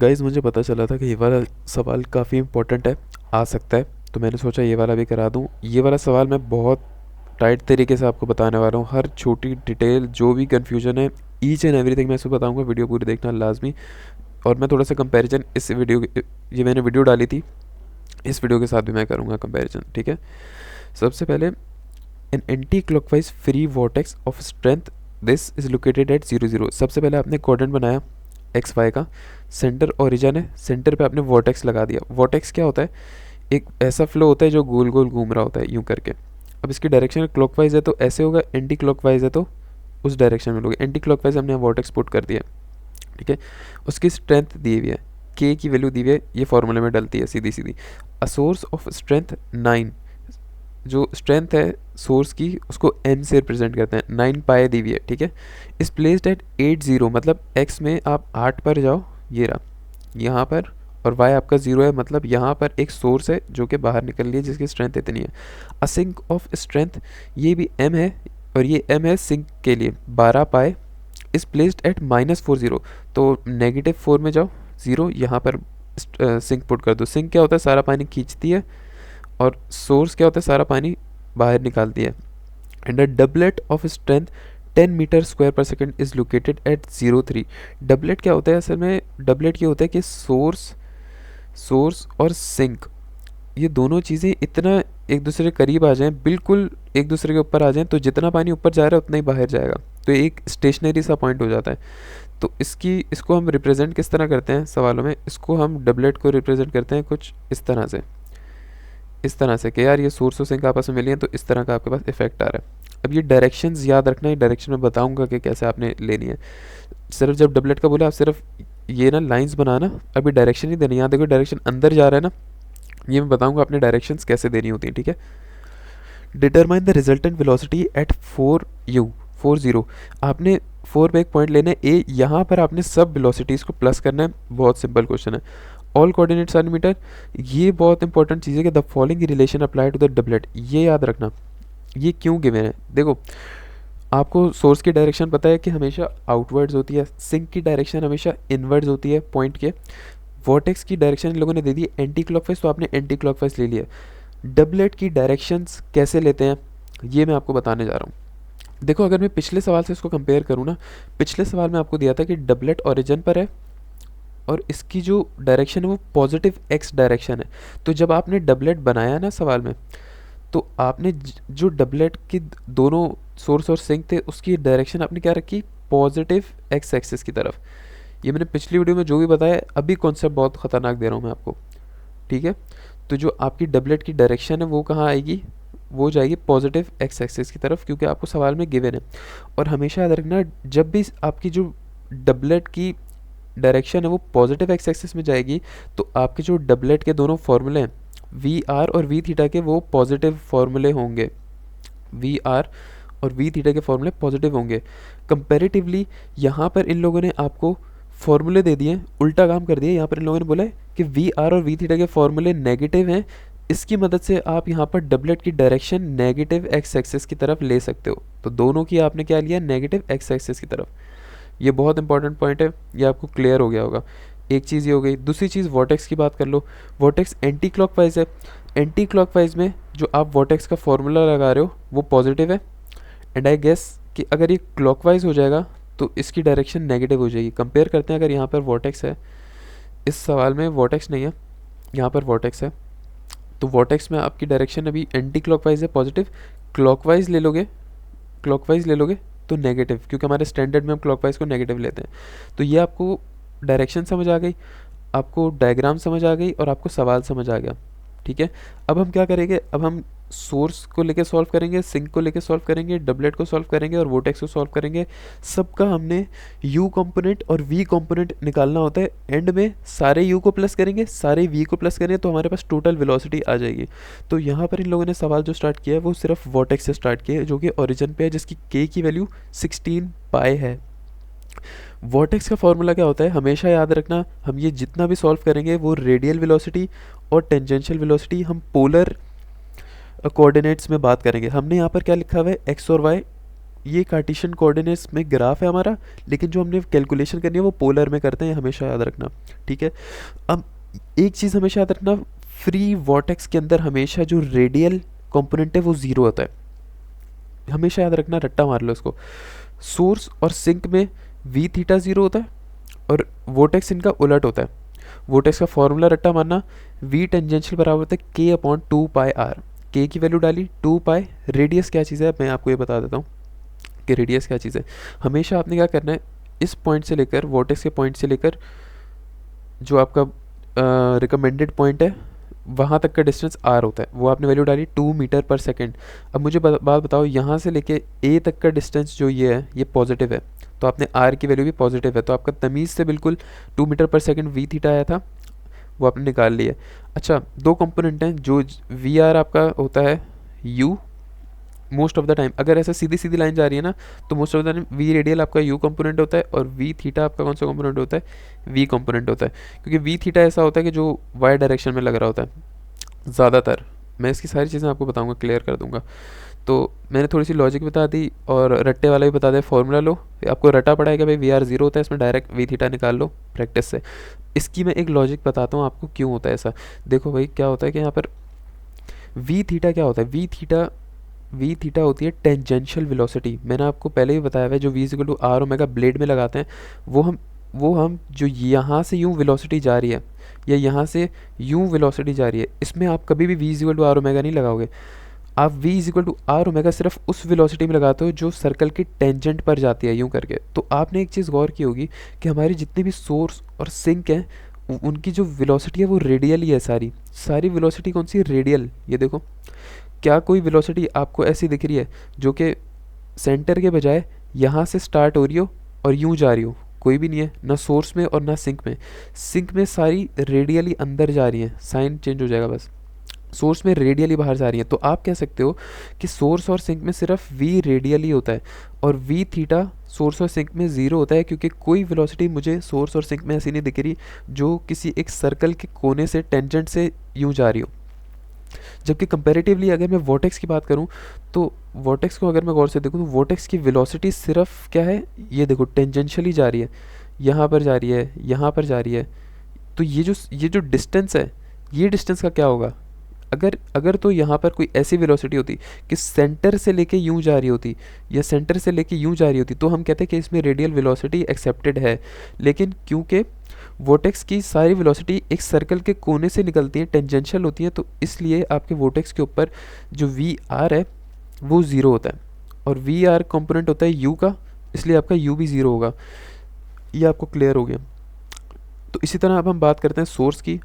Guys मुझे पता चला था कि ये वाला सवाल काफ़ी इम्पोर्टेंट है, आ सकता है, तो मैंने सोचा ये वाला भी करा दूँ। ये वाला सवाल मैं बहुत टाइट तरीके से आपको बताने वाला हूँ, हर छोटी डिटेल जो भी कन्फ्यूजन है, ईच एंड एवरीथिंग मैं इसमें बताऊँगा। वीडियो पूरी देखना लाजमी। और मैं थोड़ा सा कंपैरिजन इस वीडियो ये मैंने वीडियो डाली थी, इस वीडियो के साथ भी मैं करूँगा कंपैरिजन, ठीक है। सबसे पहले, an anti clockwise free vortex of strength this is located at 0 0। सबसे पहले आपने कोऑर्डिनेट बनाया एक्स वाई का, सेंटर ओरिजिन है, सेंटर पे आपने वॉर्टेक्स लगा दिया। वॉर्टेक्स क्या होता है? एक ऐसा फ्लो होता है जो गोल गोल घूम रहा होता है यूं करके। अब इसकी डायरेक्शन क्लॉकवाइज है तो ऐसे होगा, एंटी क्लॉकवाइज है तो उस डायरेक्शन में लोगे। एंटी क्लॉकवाइज हमने वॉर्टेक्स पुट कर दिया, ठीक है। उसकी स्ट्रेंथ दी हुई है, के की वैल्यू दी हुई है, ये फॉर्मूले में डलती है सीधी सीधी। अ सोर्स ऑफ स्ट्रेंथ 9, जो स्ट्रेंथ है सोर्स की उसको एम से रिप्रेजेंट करते हैं, 9 पाए दी हुई है, ठीक है। इस प्लेस्ड एट 8 0, मतलब एक्स में आप 8 पर जाओ, ये रहा यहाँ पर, और y आपका 0 है, मतलब यहाँ पर एक सोर्स है जो कि बाहर निकल रही है जिसकी स्ट्रेंथ इतनी है। अ सिंक ऑफ स्ट्रेंथ, ये भी m है और ये m है सिंक के लिए 12 पाए, इस प्लेस्ड एट -4 0, तो -4 में जाओ, 0 यहाँ पर सिंक पुट कर दो। सिंक क्या होता है? सारा पानी खींचती है, और सोर्स क्या होता है? सारा पानी बाहर निकालती है। And the doublet of strength 10 metre square per second is located at 0 3। Doublet क्या होता है? असल में डबलेट ये होता है कि सोर्स और सिंक, ये दोनों चीज़ें इतना एक दूसरे के करीब आ जाएं, बिल्कुल एक दूसरे के ऊपर आ जाएं, तो जितना पानी ऊपर जा रहा है उतना ही बाहर जाएगा, तो एक स्टेशनरी सा पॉइंट हो जाता है। तो इसको हम रिप्रेजेंट किस तरह करते हैं सवालों में? इसको हम डबलेट को रिप्रेजेंट करते हैं कुछ इस तरह से, कि यार ये सोर्स और सिंक आपस में मिली हैं, तो इस तरह का आपके पास इफेक्ट आ रहा है। अब ये डायरेक्शंस याद रखना, ये डायरेक्शन में बताऊंगा कि कैसे आपने लेनी है। सिर्फ जब डबलेट का बोला आप सिर्फ ये ना लाइंस बनाना, अभी डायरेक्शन नहीं देनी। यहाँ देखो डायरेक्शन अंदर जा रहा है ना, ये मैं बताऊंगा आपने डायरेक्शंस कैसे देनी होती हैं, ठीक है। Determine the resultant velocity at 4 आपने 4 पे एक पॉइंट लेना है ए, यहाँ पर आपने सब वेलोसिटीज़ को प्लस करना है। बहुत सिंपल क्वेश्चन है। ऑल कोऑर्डिनेट्स आर मीटर, ये बहुत इंपॉर्टेंट चीज़ है कि the following relation apply to the doublet, ये याद रखना। ये क्यों गिवन है? देखो, आपको सोर्स की डायरेक्शन पता है कि हमेशा आउटवर्ड्स होती है, सिंक की डायरेक्शन हमेशा इनवर्ड्स होती है पॉइंट के, वॉर्टेक्स की डायरेक्शन इन लोगों ने दे दी एंटी क्लॉकवाइज, तो आपने एंटी क्लॉकवाइज ले लिया। डबलेट की डायरेक्शंस कैसे लेते हैं ये मैं आपको बताने जा रहा हूँ। देखो, अगर मैं पिछले सवाल से इसको कंपेयर करूँ ना, पिछले सवाल में आपको दिया था कि डबलेट ओरिजिन पर है और इसकी जो डायरेक्शन है वो पॉजिटिव एक्स डायरेक्शन है। तो जब आपने डबलेट बनाया ना सवाल में, तो आपने जो डबलेट के दोनों सोर्स और सिंक थे उसकी डायरेक्शन आपने क्या रखी? पॉजिटिव एक्स एक्सिस की तरफ। ये मैंने पिछली वीडियो में जो भी बताया, अभी कॉन्सेप्ट बहुत ख़तरनाक दे रहा हूँ मैं आपको, ठीक है। तो जो आपकी डबलेट की डायरेक्शन है वो कहाँ आएगी? वो जाएगी पॉजिटिव एक्स एक्सिस की तरफ, क्योंकि आपको सवाल में गिवन है। और हमेशा याद रखना, जब भी आपकी जो डबलेट की डायरेक्शन है वो पॉजिटिव एक्स एक्सिस में जाएगी, तो आपके जो डबलेट के दोनों फॉर्मूले हैं वी आर और वी थीटा के, वो पॉजिटिव फॉर्मूले होंगे। वी आर और वी थीटा के फॉर्मूले पॉजिटिव होंगे। कंपैरेटिवली यहाँ पर इन लोगों ने आपको फॉर्मूले दे दिए, उल्टा काम कर दिया। यहाँ पर इन लोगों ने बोला है कि वी आर और वी थीटा के फॉर्मूले नेगेटिव हैं, इसकी मदद से आप यहाँ पर डबलेट की डायरेक्शन नेगेटिव एक्स एक्सिस की तरफ ले सकते हो। तो दोनों की आपने क्या लिया? नेगेटिव एक्स एक्सिस की तरफ। ये बहुत इंपॉर्टेंट पॉइंट है, ये आपको क्लियर हो गया होगा। एक चीज़ ये हो गई। दूसरी चीज़, वॉर्टेक्स की बात कर लो। वॉर्टेक्स एंटी क्लॉकवाइज है, एंटी क्लॉकवाइज में जो आप वॉर्टेक्स का फॉर्मूला लगा रहे हो वो पॉजिटिव है, एंड आई गेस कि अगर ये क्लॉकवाइज हो जाएगा तो इसकी डायरेक्शन नेगेटिव हो जाएगी। कंपेयर करते हैं, अगर यहाँ पर वॉर्टेक्स है, इस सवाल में वॉर्टेक्स नहीं है, यहाँ पर वॉर्टेक्स है, तो वॉर्टेक्स में आपकी डायरेक्शन अभी एंटी क्लॉकवाइज है पॉजिटिव, क्लॉकवाइज ले लोगे तो नेगेटिव, क्योंकि हमारे स्टैंडर्ड में हम क्लॉकवाइज को नेगेटिव लेते हैं। तो ये आपको डायरेक्शन समझ आ गई, आपको डायग्राम समझ आ गई और आपको सवाल समझ आ गया, ठीक है। अब हम क्या करेंगे? अब हम सोर्स को लेके सॉल्व करेंगे, सिंक को लेके सॉल्व करेंगे, डबलेट को सॉल्व करेंगे और वोटेक्स को सॉल्व करेंगे। सबका हमने u कंपोनेंट और v कंपोनेंट निकालना होता है। एंड में सारे u को प्लस करेंगे, सारे v को प्लस करेंगे, तो हमारे पास टोटल वेलोसिटी आ जाएगी। तो यहाँ पर इन लोगों ने सवाल जो स्टार्ट किया है वो सिर्फ वोटेक्स से स्टार्ट किया है, जो कि ओरिजिन पे है, जिसकी k की वैल्यू 16 पाई है। वॉर्टेक्स का फॉर्मूला क्या होता है? हमेशा याद रखना, हम ये जितना भी सॉल्व करेंगे वो रेडियल वेलोसिटी और टेंजेंशियल वेलोसिटी हम पोलर कोऑर्डिनेट्स में बात करेंगे। हमने यहाँ पर क्या लिखा हुआ है? एक्स और वाई ये कार्टेशियन कोऑर्डिनेट्स में ग्राफ है हमारा, लेकिन जो हमने कैलकुलेशन करनी है वो पोलर में करते हैं, हमेशा याद रखना, ठीक है। अब एक चीज़ हमेशा याद रखना, फ्री वॉर्टेक्स के अंदर हमेशा जो रेडियल कंपोनेंट है वो ज़ीरो होता है, हमेशा याद रखना, रट्टा मार लो इसको। सोर्स और सिंक में वी थीटा ज़ीरो होता है और वोटेक्स इनका उलट होता है। वोटेक्स का फॉर्मूला रट्टा मारना, वी टेंजेंशियल बराबर होता है के अपॉन 2πr। के की वैल्यू डाली 2π, रेडियस क्या चीज़ है मैं आपको ये बता देता हूँ कि रेडियस क्या चीज़ है। हमेशा आपने क्या करना है, इस पॉइंट से लेकर, वोटेक्स के पॉइंट से लेकर जो आपका रिकमेंडेड पॉइंट है वहाँ तक का डिस्टेंस आर होता है, वो आपने वैल्यू डाली 2 मीटर पर सेकेंड। अब मुझे बात बताओ, यहाँ से लेके ए तक का डिस्टेंस जो ये है ये पॉजिटिव है, तो आपने आर की वैल्यू भी पॉजिटिव है, तो आपका तमीज़ से बिल्कुल 2 मीटर पर सेकेंड वी थीटा आया था, वो आपने निकाल लिया। अच्छा, दो कंपोनेंट हैं, जो वी आर आपका होता है you most of the time, अगर ऐसा सीधी सीधी लाइन जा रही है ना तो most of the time v radial आपका यू कंपोनेंट होता है और वी थीटा आपका कौन सा कंपोनेंट होता है, वी कंपोनेंट होता है, क्योंकि वी थीटा ऐसा होता है कि जो वाई डायरेक्शन में लग रहा होता है ज़्यादातर। मैं इसकी सारी चीज़ें आपको बताऊंगा, क्लियर कर दूंगा। तो मैंने थोड़ी सी लॉजिक बता दी और रट्टे वाला भी बता दिया, फॉर्मूला लो, आपको रटा पड़ा है कि भाई वी आर ज़ीरो होता है, इसमें डायरेक्ट वी थीटा निकाल लो प्रैक्टिस से। इसकी मैं एक लॉजिक बताता हूँ आपको क्यों होता है ऐसा। देखो भाई क्या होता है कि यहाँ पर वी थीटा क्या होता है, वी थीटा होती है टेंजेंशियल वेलोसिटी। मैंने आपको पहले ही बताया हुआ है, जो v equal to r omega blade में लगाते हैं, वो हम जो यहाँ से यूँ वेलोसिटी जा रही है या यहाँ से यूँ वेलोसिटी जा रही है, इसमें आप कभी भी v equal to r omega नहीं लगाओगे। आप v equal to r omega सिर्फ उस वेलोसिटी में लगाते हो जो सर्कल के टेंजेंट पर जाती है यूँ करके। तो आपने एक चीज़ गौर की होगी कि हमारी जितनी भी सोर्स और सिंक हैं उनकी जो वेलोसिटी है वो रेडियल ही है, सारी वेलोसिटी कौन सी, रेडियल। ये देखो, क्या कोई वेलोसिटी आपको ऐसी दिख रही है जो कि सेंटर के बजाय यहाँ से स्टार्ट हो रही हो और यूँ जा रही हो, कोई भी नहीं है, ना सोर्स में और ना सिंक में। सिंक में सारी रेडियली अंदर जा रही हैं, साइन चेंज हो जाएगा बस, सोर्स में रेडियली बाहर जा रही है। तो आप कह सकते हो कि सोर्स और सिंक में सिर्फ वी रेडियली होता है और वी थीटा सोर्स और सिंक में ज़ीरो होता है, क्योंकि कोई वेलोसिटी मुझे सोर्स और सिंक में ऐसी नहीं दिख रही जो किसी एक सर्कल के कोने से टेंजेंट से यूँ जा रही हो। जबकि कंपैरेटिवली अगर मैं वोटेक्स की बात करूं तो वोटेक्स को अगर मैं गौर से देखूं तो वोटेक्स की वेलोसिटी सिर्फ क्या है, ये देखो टेंजेंशियली जा रही है, यहाँ पर जा रही है, यहाँ पर जा रही है। तो ये जो डिस्टेंस है, ये डिस्टेंस का क्या होगा, अगर तो यहाँ पर कोई ऐसी वेलोसिटी होती कि सेंटर से लेके यूँ जा रही होती या सेंटर से लेके यूँ जा रही होती तो हम कहते हैं कि इसमें रेडियल वेलोसिटी एक्सेप्टेड है। लेकिन क्योंकि वोटेक्स की सारी वेलोसिटी एक सर्कल के कोने से निकलती है, टेंजेंशियल होती है, तो इसलिए आपके वोटेक्स के ऊपर जो वी आर है वो ज़ीरो होता है और वी आर कंपोनेंट होता है यू का, इसलिए आपका यू भी ज़ीरो होगा। ये आपको क्लियर हो गया। तो इसी तरह अब हम बात करते हैं सोर्स की।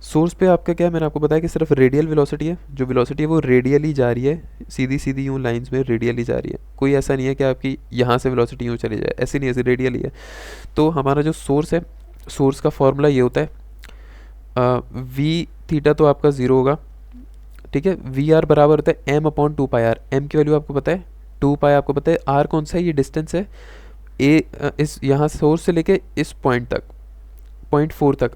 सोर्स पे आपका क्या है, मैंने आपको बताया कि सिर्फ रेडियल वेलोसिटी है, जो वेलोसिटी है वो रेडियली जा रही है, सीधी सीधी यूँ लाइंस में रेडियली जा रही है। कोई ऐसा नहीं है कि आपकी यहाँ से वेलोसिटी यूँ चली जाए, ऐसी नहीं, ऐसी रेडियली है। तो हमारा जो सोर्स है, सोर्स का फॉर्मूला ये होता है वी थीटा तो आपका ज़ीरो होगा, ठीक है। वी आर बराबर होता है एम अपॉन 2πr। एम की वैल्यू आपको पता है, 2π आपको पता है, आर कौन सा है, ये डिस्टेंस है ए, इस यहाँ सोर्स से लेके इस पॉइंट तक, पॉइंट 4 तक।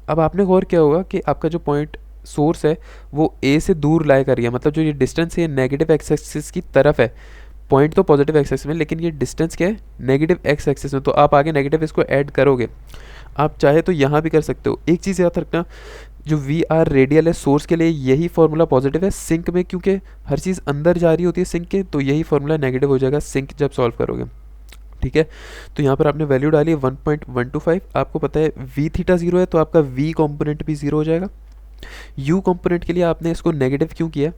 अब आपने गौर किया होगा कि आपका जो पॉइंट सोर्स है वो ए से दूर लाई कर रही है, मतलब जो ये डिस्टेंस है ये नेगेटिव एक्स एक्सिस की तरफ है, पॉइंट तो पॉजिटिव एक्स एक्सिस में, लेकिन ये डिस्टेंस क्या है, नेगेटिव एक्स एक्सिस में। तो आप आगे नेगेटिव इसको ऐड करोगे, आप चाहे तो यहाँ भी कर सकते हो। एक चीज़ याद रखना, जो वी आर रेडियल है सोर्स के लिए यही फार्मूला पॉजिटिव है, सिंक में क्योंकि हर चीज़ अंदर जा रही होती है सिंक के, तो यही फार्मूला नेगेटिव हो जाएगा सिंक जब सॉल्व करोगे, ठीक है। तो यहाँ पर आपने वैल्यू डाली 1.125, आपको पता है वी थीटा ज़ीरो है तो आपका वी कंपोनेंट भी ज़ीरो हो जाएगा। यू कंपोनेंट के लिए आपने इसको नेगेटिव क्यों किया,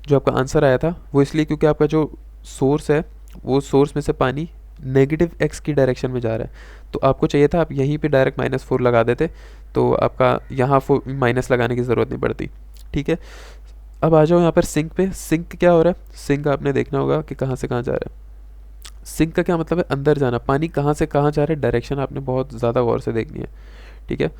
जो आपका आंसर आया था वो इसलिए क्योंकि आपका जो सोर्स है वो सोर्स में से पानी नेगेटिव एक्स की डायरेक्शन में जा रहा है, तो आपको चाहिए था आप यहीं पे डायरेक्ट -4 लगा देते, तो आपका यहाँ माइनस लगाने की ज़रूरत नहीं पड़ती, ठीक है। अब आ जाओ यहाँ पर सिंक पे। सिंक क्या हो रहा है, सिंक आपने देखना होगा कि कहाँ से कहाँ जा रहा है। सिंक का क्या मतलब है, अंदर जाना, पानी कहाँ से कहाँ जा रहा है, डायरेक्शन आपने बहुत ज़्यादा गौर से देखनी है, ठीक है।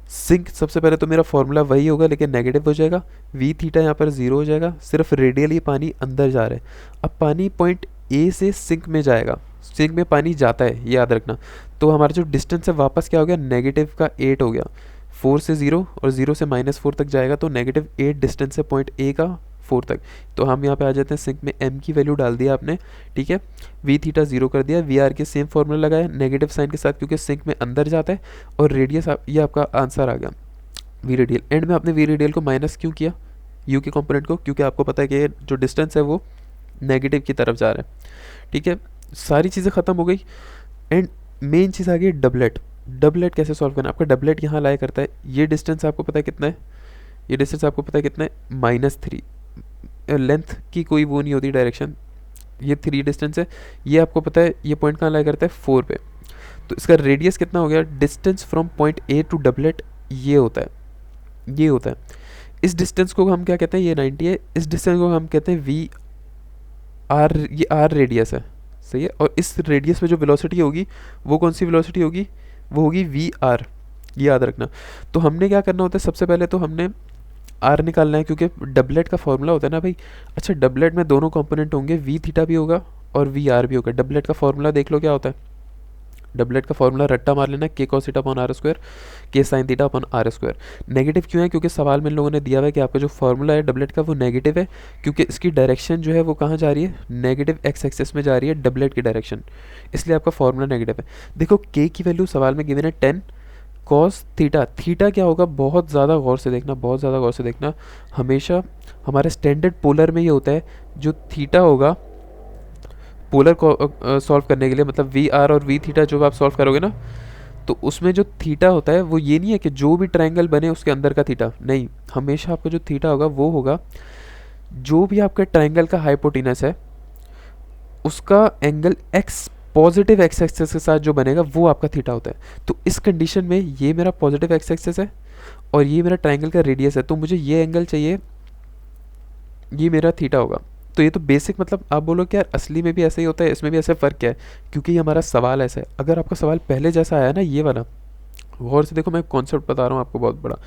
सिंक सबसे पहले तो मेरा फॉर्मूला वही होगा लेकिन नेगेटिव हो जाएगा, वी थीटा यहाँ पर ज़ीरो हो जाएगा, सिर्फ रेडियली पानी अंदर जा रहा है। अब पानी पॉइंट ए से सिंक में जाएगा, सिंक में पानी जाता है ये याद रखना, तो हमारा जो डिस्टेंस है वापस क्या हो गया, नेगेटिव का 8 हो गया, 4 से 0 और 0 से -4 तक जाएगा, तो -8 डिस्टेंस है पॉइंट ए का 4 तक। तो हम यहाँ पे आ जाते हैं सिंक में, m की वैल्यू डाल दिया आपने, ठीक है, वी थीटा 0 कर दिया, वी आर के सेम फॉर्मूला लगाया नेगेटिव साइन के साथ क्योंकि सिंक में अंदर जाता है, और रेडियस ये आपका आंसर आ गया वी रेडियल। एंड में आपने वी रेडियल को माइनस क्यों किया यू के कंपोनेंट को, क्योंकि आपको पता है कि जो डिस्टेंस है वो नेगेटिव की तरफ जा रहा है, ठीक है। सारी चीज़ें ख़त्म हो गई एंड मेन चीज़ आ गई डबलेट। डबलेट कैसे सॉल्व करना, आपका डबलेट यहाँ लाया करता है, ये डिस्टेंस आपको पता है कितना है, ये डिस्टेंस आपको पता है कितना है -3, लेंथ की कोई वो नहीं होती डायरेक्शन, ये 3 डिस्टेंस है, ये आपको पता है ये पॉइंट कहाँ लाया करता है 4 पे, तो इसका रेडियस कितना हो गया, distance from point A to doublet ये होता है, ये होता है। इस डिस्टेंस को हम क्या कहते हैं, ये 90 है, इस डिस्टेंस को हम कहते हैं वी आर, ये आर रेडियस है, सही है। और इस रेडियस में जो वेलोसिटी होगी वो कौन सी वेलोसिटी होगी, वो होगी वी आर, ये याद रखना। तो हमने क्या करना होता है, सबसे पहले तो हमने आर निकालना है क्योंकि डबलेट का फॉर्मूला होता है ना भाई। अच्छा, डबलेट में दोनों कंपोनेंट होंगे, वी थीटा भी होगा और वी आर भी होगा। डबलेट का फॉर्मूला देख लो क्या होता है, डबलेट का फॉर्मूला रट्टा मार लेना, K cos theta upon are square, K sine theta upon are square. Negative क्यों है, क्योंकि सवाल में इन लोगों ने दिया हुआ है कि आपका जो फॉर्मूला है डबलेट का वो नेगेटिव है, क्योंकि इसकी डायरेक्शन जो है वो कहाँ जा रही है, नेगेटिव एक्स एक्सिस में जा रही है डबलेट की डायरेक्शन, इसलिए आपका फॉर्मूला नेगेटिव है। देखो के की वैल्यू सवाल में गिवन है 10 कॉस थीटा। थीटा क्या होगा, बहुत ज़्यादा गौर से देखना, बहुत ज़्यादा गौर से देखना, हमेशा हमारे स्टैंडर्ड पोलर में ये होता है, जो थीटा होगा पोलर को सॉल्व करने के लिए, मतलब वी आर और वी थीटा जो आप सॉल्व करोगे ना, तो उसमें जो थीटा होता है वो ये नहीं है कि जो भी ट्रायंगल बने उसके अंदर का थीटा, नहीं, हमेशा आपका जो थीटा होगा वो होगा जो भी आपका ट्रायंगल का हाइपोटेनस है उसका angle x, positive x axis के साथ जो बनेगा वो आपका थीटा होता है। तो इस कंडीशन में ये मेरा पॉजिटिव एक्स एक्सिस है और ये मेरा ट्रायंगल का रेडियस है, तो मुझे ये एंगल चाहिए, ये मेरा थीटा होगा। तो ये तो बेसिक, मतलब आप बोलो कि यार असली में भी ऐसा ही होता है, इसमें भी ऐसा फ़र्क क्या है, क्योंकि ये हमारा सवाल ऐसा है। अगर आपका सवाल पहले जैसा आया ना, ये वाला, गौर से देखो, मैं कॉन्सेप्ट बता रहा हूँ आपको बहुत बड़ा।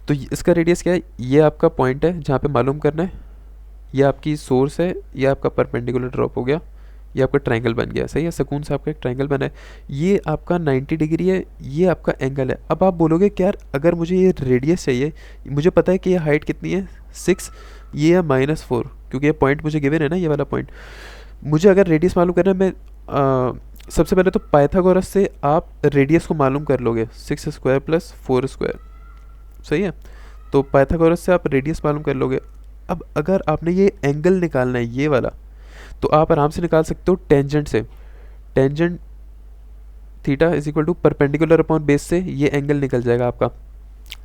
तो इसका रेडियस क्या है, ये आपका पॉइंट है जहाँ पे मालूम करना है, ये आपकी सोर्स है, ये आपका परपेंडिकुलर ड्रॉप हो गया, ये आपका ट्रायंगल बन गया, सही है, सुकून से आपका एक ट्रायंगल बना है, ये आपका 90 डिग्री है, ये आपका एंगल है। अब आप बोलोगे कि यार अगर मुझे ये रेडियस चाहिए, मुझे पता है कि ये हाइट कितनी है 6, ये है -4, क्योंकि ये पॉइंट मुझे गिवन है ना, ये वाला पॉइंट। मुझे अगर रेडियस मालूम करना है, मैं सबसे पहले तो पाइथागोरस से आप रेडियस को मालूम कर लोगे, 6 स्क्वायर प्लस 4 स्क्वायर, सही है। तो पाइथागोरस से आप रेडियस मालूम कर लोगे। अब अगर आपने ये एंगल निकालना है, ये वाला, तो आप आराम से निकाल सकते हो टेंजेंट से, tangent theta is equal to perpendicular upon base से ये एंगल निकल जाएगा आपका।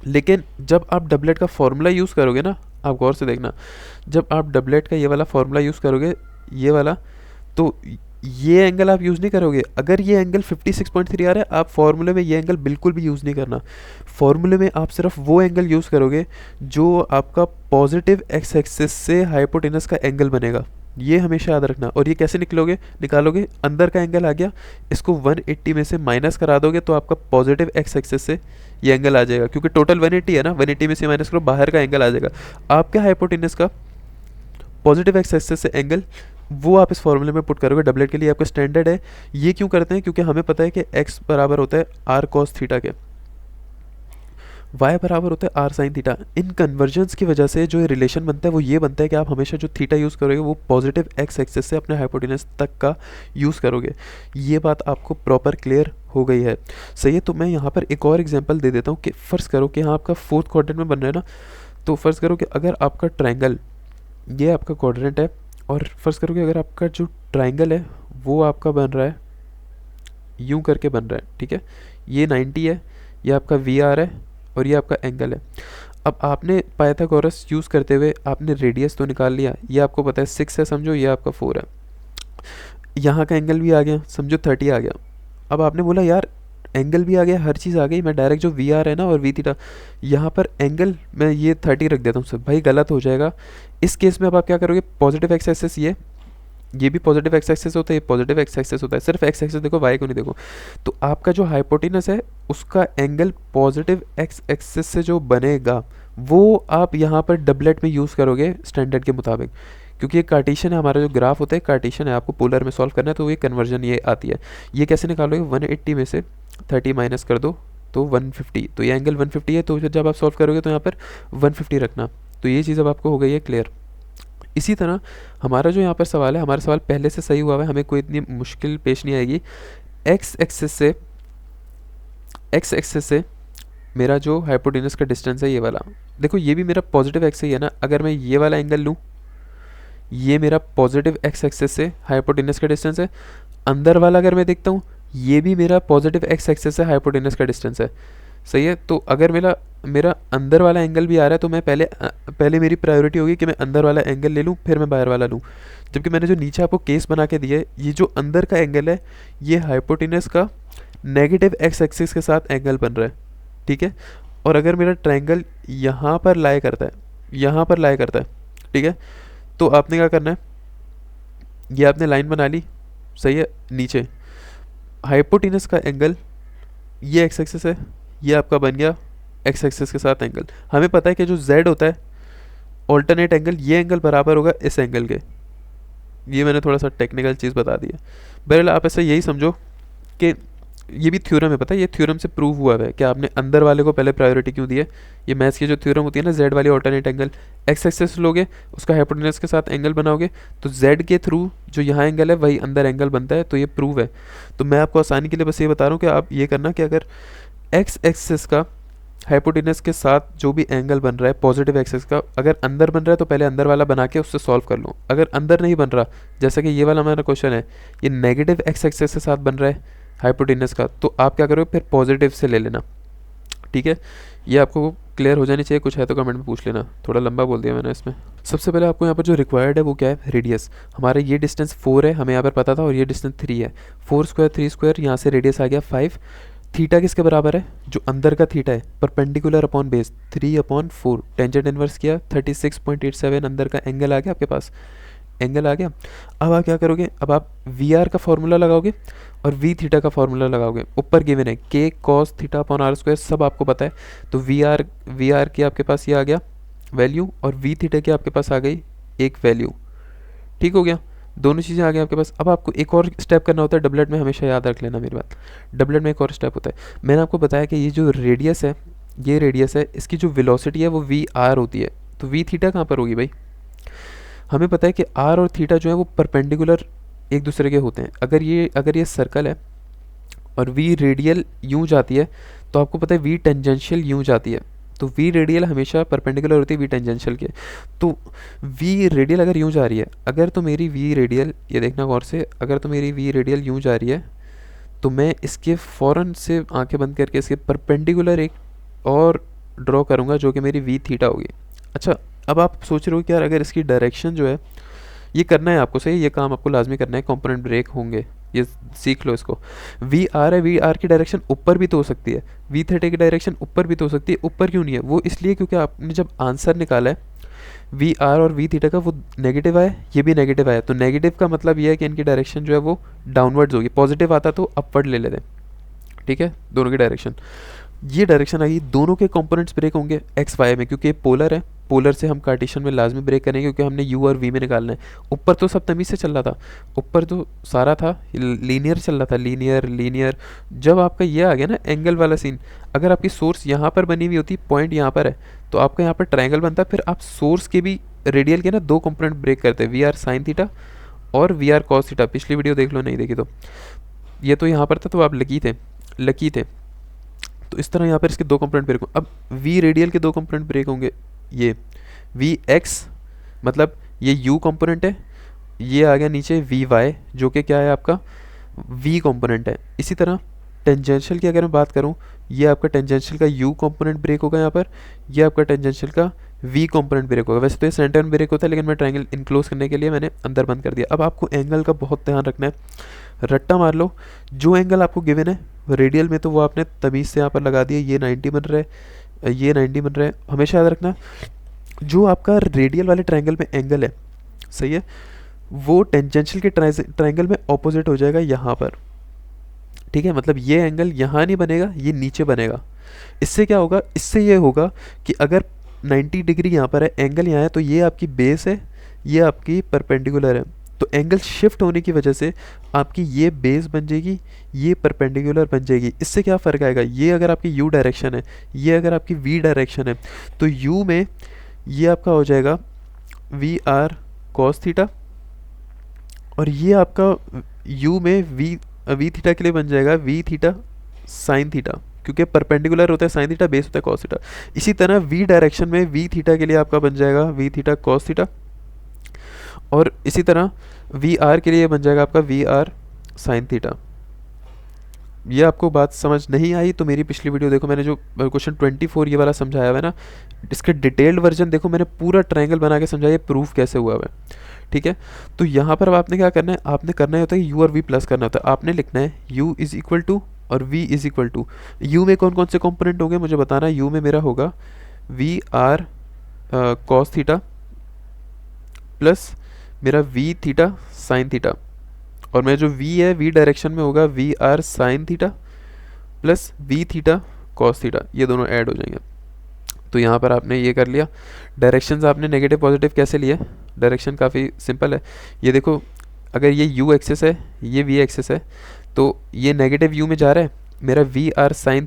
लेकिन जब आप डबलेट का फॉर्मूला यूज़ करोगे ना, आप गौर से देखना, जब आप डबलेट का ये वाला फॉर्मूला यूज़ करोगे, ये वाला, तो ये एंगल आप यूज़ नहीं करोगे। अगर ये एंगल 56.3 आ रहा है, आप फॉर्मूले में ये एंगल बिल्कुल भी यूज़ नहीं करना। फॉर्मूले में आप सिर्फ वो एंगल यूज़ करोगे जो आपका पॉजिटिव एक्स एक्सिस से हाइपोटेनस का एंगल बनेगा, ये हमेशा याद रखना। और ये कैसे निकालोगे, अंदर का एंगल आ गया, इसको 180 में से माइनस करा दोगे तो आपका पॉजिटिव एक्स एक्सिस से ये एंगल आ जाएगा, क्योंकि टोटल 180 है ना, 180 में से माइनस करो, बाहर का एंगल आ जाएगा आपके हाइपोटेनस का पॉजिटिव एक्स एक्सिस से एंगल, वो आप इस फॉर्मूले में पुट करोगे। डबलेट के लिए आपका स्टैंडर्ड है। ये क्यों करते हैं, क्योंकि हमें पता है कि x बराबर होता है r cos थीटा के, y बराबर होता है r sin थीटा। इन कन्वर्जन्स की वजह से जो रिलेशन बनता है वो ये बनता है कि आप हमेशा जो थीटा यूज़ करोगे वो पॉजिटिव एक्स एक्सिस से अपने हाइपोटेनस तक का यूज़ करोगे। ये बात आपको प्रॉपर क्लियर हो गई है, सही है। तो मैं यहाँ पर एक और एग्जांपल दे देता हूँ कि फ़र्ज़ करो कि हाँ आपका 4th क्वाड्रेंट में बन रहा है ना, तो फ़र्ज़ करो कि अगर आपका ट्रायंगल, ये आपका क्वाड्रेंट है, और फ़र्ज़ करो कि अगर आपका जो ट्रायंगल है वो आपका बन रहा है यूँ करके बन रहा है, ठीक है, ये 90 है, ये आपका वी आर है और ये आपका एंगल है। अब आपने पाइथागोरस यूज़ करते हुए आपने रेडियस तो निकाल लिया, ये आपको पता है 6 है समझो, ये आपका 4 है, यहाँ का एंगल भी आ गया समझो 30 आ गया। अब आपने बोला यार एंगल भी आ गया, हर चीज़ आ गई, मैं डायरेक्ट जो वी आर है ना और वी थीटा, यहाँ पर एंगल मैं ये 30 रख देता हूँ सब, भाई गलत हो जाएगा। इस केस में अब आप क्या करोगे, पॉजिटिव एक्स एक्सिस ये भी पॉजिटिव एक्स एक्सिस होता है, ये पॉजिटिव एक्स एक्सिस होता है, सिर्फ एक्स एक्सिस देखो, वाई को नहीं देखो। तो आपका जो हाइपोटेनस है उसका एंगल पॉजिटिव एक्स एक्सिस से जो बनेगा वो आप यहाँ पर डबलेट में यूज़ करोगे स्टैंडर्ड के मुताबिक, क्योंकि ये कार्टेशियन है, हमारा जो ग्राफ होता है कार्टेशियन है, आपको पोलर में सॉल्व करना है, तो ये कन्वर्जन ये आती है। ये कैसे निकालोगे, 180 में से 30 माइनस कर दो तो 150, तो ये एंगल 150 है, तो जब आप सॉल्व करोगे तो यहाँ पर 150 रखना। तो ये चीज़ अब आपको हो गई है क्लियर, इसी तरह हमारा जो यहाँ पर सवाल है, हमारा सवाल पहले से सही हुआ है, हमें कोई इतनी मुश्किल पेश नहीं आएगी। एक्स एक्सेस से मेरा जो हाइपोटेनस का डिस्टेंस है ये वाला, देखो ये भी मेरा पॉजिटिव एक्स ही है ना। अगर मैं ये वाला एंगल लूँ, ये मेरा पॉजिटिव एक्स एक्सेस से हाइपोटेनस का डिस्टेंस है। अंदर वाला अगर मैं देखता हूँ, ये भी मेरा पॉजिटिव एक्स एक्सेस से हाइपोटेनस का डिस्टेंस है, सही है। तो अगर मेरा मेरा अंदर वाला एंगल भी आ रहा है तो मैं पहले मेरी प्रायोरिटी होगी कि मैं अंदर वाला एंगल ले लूँ, फिर मैं बाहर वाला लूँ। जबकि मैंने जो नीचे आपको केस बना के दिया है, ये जो अंदर का एंगल है ये हाइपोटेनस का नेगेटिव एक्स एक्सिस के साथ एंगल बन रहा है, ठीक है। और अगर मेरा ट्रायंगल यहाँ पर लाई करता है, यहाँ पर लाई करता है, ठीक है, तो आपने क्या करना है, ये आपने लाइन बना ली, सही है। नीचे हाइपोटेनस का एंगल ये एक्स एक्सिस है, ये आपका बन गया एक्स एक्सिस के साथ एंगल। हमें पता है कि जो z होता है ऑल्टरनेट एंगल, ये एंगल बराबर होगा इस एंगल के। ये मैंने थोड़ा सा टेक्निकल चीज़ बता दी है। बहरहाल आप ऐसे यही समझो कि ये भी थ्योरम है, पता है, ये थ्योरम से प्रूव हुआ है कि आपने अंदर वाले को पहले प्रायोरिटी क्यों दी है। ये मैथ्स की जो थ्योरम होती है ना, z वाली ऑल्टरनेट एंगल, एक्स एक्सिस लोगे, उसका हाइपोटेनस के साथ एंगल बनाओगे, तो z के थ्रू जो यहाँ एंगल है वही अंदर एंगल बनता है, तो ये प्रूव है। तो मैं आपको आसानी के लिए बस ये बता रहा हूँ कि आप ये करना कि अगर एक्स एक्सिस का हाइपोटेनस के साथ जो भी एंगल बन रहा है पॉजिटिव एक्सिस का, अगर अंदर बन रहा है तो पहले अंदर वाला बना के उससे सॉल्व कर लो। अगर अंदर नहीं बन रहा, जैसा कि ये वाला हमारा क्वेश्चन है, ये नेगेटिव एक्स एक्सिस के साथ बन रहा है हाइपोटेनस का, तो आप क्या करोगे, फिर पॉजिटिव से ले लेना, ठीक है। ये आपको क्लियर हो जानी चाहिए, कुछ है तो कमेंट में पूछ लेना, थोड़ा लंबा बोल दिया मैंने इसमें। सबसे पहले आपको यहाँ पर जो रिक्वायर्ड है वो क्या है, रेडियस। हमारा ये डिस्टेंस 4 है, हमें यहाँ पर पता था, और ये डिस्टेंस 3 है। 4 स्क्वायर 3 स्क्वायर, यहाँ से रेडियस आ गया 5। थीटा किसके बराबर है, जो अंदर का थीटा है, perpendicular upon base 3/4, tangent inverse किया 36.87, अंदर का एंगल आ गया आपके पास, एंगल आ गया। अब आप क्या करोगे, अब आप वी आर का फॉर्मूला लगाओगे और वी थीटा का फॉर्मूला लगाओगे। ऊपर गिवन है के cos theta upon are square, सब आपको पता है। तो वी आर की आपके पास ये आ गया वैल्यू, और वी थीटा की आपके पास आ गई एक वैल्यू, ठीक हो गया, दोनों चीज़ें आ गई आपके पास। अब आपको एक और स्टेप करना होता है, डबलेट में हमेशा याद रख लेना मेरी बात, डबलेट में एक और स्टेप होता है। मैंने आपको बताया कि ये जो रेडियस है, ये रेडियस है, इसकी जो वेलोसिटी है वो वी आर होती है। तो वी थीटा कहाँ पर होगी भाई, हमें पता है कि आर और थीटा जो है वो परपेंडिकुलर एक दूसरे के होते हैं। अगर ये सर्कल है और वी रेडियल यूँ जाती है, तो आपको पता है वी टेंजेंशियल यूँ जाती है। तो वी रेडियल हमेशा परपेंडिकुलर होती है वी टेंजेंशियल के। तो वी रेडियल अगर यूँ जा रही है, अगर तो मेरी वी रेडियल, ये देखना गौर से, अगर तो मेरी वी रेडियल यूँ जा रही है, तो मैं इसके फ़ौरन से आंखें बंद करके इसके परपेंडिकुलर एक और ड्रॉ करूँगा जो कि मेरी वी थीटा होगी। अच्छा, अब आप सोच रहे हो कि यार अगर इसकी डायरेक्शन जो है, ये करना है आपको, सही, ये काम आपको लाजमी करना है, कंपोनेंट ब्रेक होंगे, ये सीख लो इसको। वी आर है, वी आर की डायरेक्शन ऊपर भी तो हो सकती है, वी थीटा की डायरेक्शन ऊपर भी तो हो सकती है। ऊपर क्यों नहीं है, वो इसलिए क्योंकि आपने जब आंसर निकाला है वी आर और वी थीटा का, वो नेगेटिव आया, ये भी नेगेटिव आया। तो नेगेटिव का मतलब ये है कि इनकी डायरेक्शन जो है वो डाउनवर्ड्स होगी, पॉजिटिव आता तो अपवर्ड ले लेते, ठीक है, दोनों की डायरेक्शन। ये डायरेक्शन आई, दोनों के कंपोनेंट्स ब्रेक होंगे एक्स वाई में, क्योंकि ये पोलर है, पोलर से हम कार्टेशियन में लाजमी ब्रेक करेंगे क्योंकि हमने यू और वी में निकालना है। ऊपर तो सब तमीज़ से चल रहा था, ऊपर तो सारा था लीनियर चल रहा था, लीनियर। जब आपका ये आ गया ना एंगल वाला सीन, अगर आपकी सोर्स यहाँ पर बनी हुई होती, पॉइंट यहाँ पर है, तो आपका यहाँ पर ट्रायंगल बनता, फिर आप सोर्स के भी रेडियल के ना दो कंपोनेंट ब्रेक करते हैं, वी आर साइन थीटा और वी आर कॉस थीटा। पिछली वीडियो देख लो, नहीं देखी तो। ये तो यहाँ पर था, तो आप लकी थे। तो इस तरह यहाँ पर इसके दो कंपोनेंट ब्रेक होंगे। अब वी रेडियल के दो कंपोनेंट ब्रेक होंगे, ये वी एक्स मतलब ये यू कंपोनेंट है, ये आ गया नीचे वी वाई जो कि क्या है आपका वी कंपोनेंट है। इसी तरह टेंजेंशियल की अगर मैं बात करूँ, ये आपका टेंजेंशियल का यू कंपोनेंट ब्रेक होगा यहाँ पर, ये आपका टेंजेंशियल का वी कंपोनेंट ब्रेक होगा। वैसे तो ये सेंटर में ब्रेक होता है, लेकिन मैं ट्रायंगल इनक्लोज करने के लिए मैंने अंदर बंद कर दिया। अब आपको एंगल का बहुत ध्यान रखना है, रट्टा मार लो, जो एंगल आपको गिवन है रेडियल में तो वो आपने तमीज़ से यहाँ पर लगा दिया, ये 90 बन रहा है, ये 90 बन रहा है। हमेशा याद रखना जो आपका रेडियल वाले ट्रायंगल में एंगल है, सही है, वो टेंजेंशियल के ट्रायंगल में ऑपोजिट हो जाएगा यहाँ पर, ठीक है। मतलब ये एंगल यहाँ नहीं बनेगा, ये नीचे बनेगा। इससे क्या होगा, इससे ये होगा कि अगर 90 डिग्री यहाँ पर है, एंगल यहाँ है, तो ये आपकी बेस है, ये आपकी परपेंडिकुलर है। तो एंगल शिफ्ट होने की वजह से आपकी ये बेस बन जाएगी, ये परपेंडिकुलर बन जाएगी। इससे क्या फ़र्क आएगा, ये अगर आपकी यू डायरेक्शन है, ये अगर आपकी वी डायरेक्शन है, तो यू में ये आपका हो जाएगा वी आर कॉस थीटा, और ये आपका u में वी थीटा के लिए बन जाएगा वी थीटा साइन थीटा, क्योंकि परपेंडिकुलर होता है साइन थीटा, बेस होता है कॉस थीटा। इसी तरह वी डायरेक्शन में वी थीटा के लिए आपका बन जाएगा वी थीटा कॉस थीटा, और इसी तरह वी आर के लिए बन जाएगा आपका वी आर साइन थीटा। ये आपको बात समझ नहीं आई तो मेरी पिछली वीडियो देखो, मैंने जो क्वेश्चन 24 ये वाला समझाया हुआ है ना, इसके डिटेल्ड वर्जन देखो, मैंने पूरा ट्रायंगल बना के समझाया प्रूफ कैसे हुआ है। ठीक है, तो यहाँ पर अब आपने क्या करना है, आपने करना होता है u और v प्लस करना होता है। आपने लिखना है u इज इक्वल टू और v is equal to, u में कौन कौन से कंपोनेंट होंगे मुझे बताना है। u में मेरा होगा v r cos theta plus मेरा वी थीटा साइन थीटा, और मेरा जो v है v डायरेक्शन में होगा v r sine theta plus v theta cos theta, ये दोनों ऐड हो जाएंगे। तो यहाँ पर आपने ये कर लिया। डायरेक्शंस आपने नेगेटिव पॉजिटिव कैसे लिए, डायरेक्शन काफ़ी सिंपल है। ये देखो, अगर ये u एक्सिस है, ये v एक्सिस है, तो ये नेगेटिव u में जा रहा है, मेरा v r sine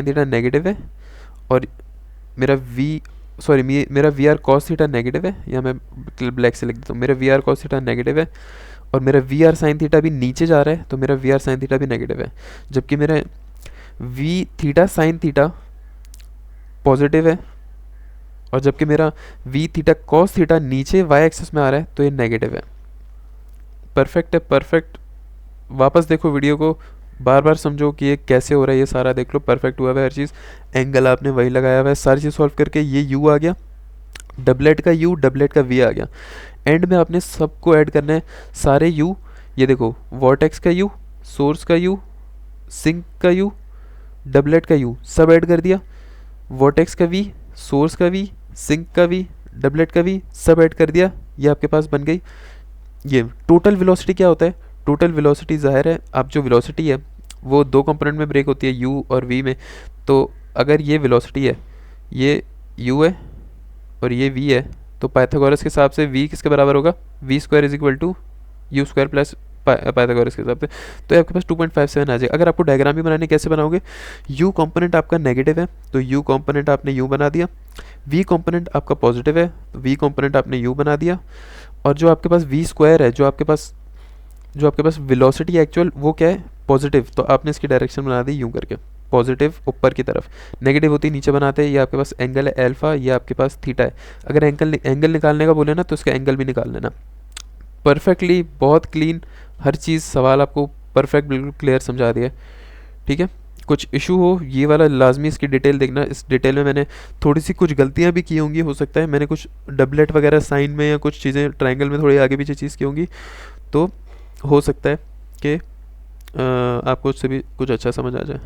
theta negative है, और मेरा v r cos theta negative है, या मैं ब्लैक से लिख देता हूँ, मेरा v r cos theta negative है, और मेरा वी आर साइन थीटा भी नीचे जा रहा है, तो मेरा वी आर साइन थीटा भी नेगेटिव है, जबकि मेरा v theta sine theta positive है, और जबकि मेरा वी थीटा कॉस थीटा नीचे वाई एक्सिस में आ रहा है, तो ये नेगेटिव है। परफेक्ट है, परफेक्ट। वापस देखो वीडियो को, बार बार समझो कि ये कैसे हो रहा है, ये सारा देख लो, परफेक्ट हुआ है हर चीज़। एंगल आपने वही लगाया हुआ है, सारी चीज़ सॉल्व करके ये u आ गया, डबलेट का u, डबलेट का v आ गया। एंड में आपने सबको ऐड करना है, सारे u, ये देखो वर्टेक्स का u, सोर्स का u, सिंक का u, डबलेट का u, सब ऐड कर दिया। वर्टेक्स का v, सोर्स का v, सिंक का v, डबलेट का v, सब ऐड कर दिया, ये आपके पास बन गई। ये टोटल वेलोसिटी क्या होता है, टोटल वेलोसिटी ज़ाहिर है, आप जो वेलोसिटी है वो दो कंपोनेंट में ब्रेक होती है, u और v में। तो अगर ये वेलोसिटी है, ये u है और ये v है, तो पाइथागोरस के हिसाब से v किसके बराबर होगा, v square is equal to u square plus Pythagoras के हिसाब से। तो ये आपके पास 2.57 आ जाएगा। अगर आपको डायग्राम भी बनाने कैसे बनाओगे, u कंपोनेंट आपका नेगेटिव है तो u कंपोनेंट आपने u बना दिया, v कंपोनेंट आपका पॉजिटिव है तो v कंपोनेंट आपने u बना दिया, और जो आपके पास v स्क्वायर है, जो आपके पास वेलोसिटी है एक्चुअल, वो क्या है, पॉजिटिव, तो आपने इसकी डायरेक्शन बना दी यूँ करके, पॉजिटिव ऊपर की तरफ, नेगेटिव होती नीचे बनाते हैं। ये आपके पास एंगल है अल्फा, ये आपके पास थीटा है। अगर एंगल निकालने का बोले ना तो इसका एंगल भी निकाल लेना। परफेक्टली, बहुत क्लीन, हर चीज़ सवाल आपको परफेक्ट बिल्कुल क्लियर समझा दिया। ठीक है, कुछ इशू हो ये वाला लाजमी इसकी डिटेल देखना। इस डिटेल में मैंने थोड़ी सी कुछ गलतियां भी की होंगी, हो सकता है मैंने कुछ डबलेट वगैरह साइन में या कुछ चीज़ें ट्रायंगल में थोड़ी आगे पीछे चीज़ की होंगी, तो हो सकता है कि आपको उससे भी कुछ अच्छा समझ आ जाए।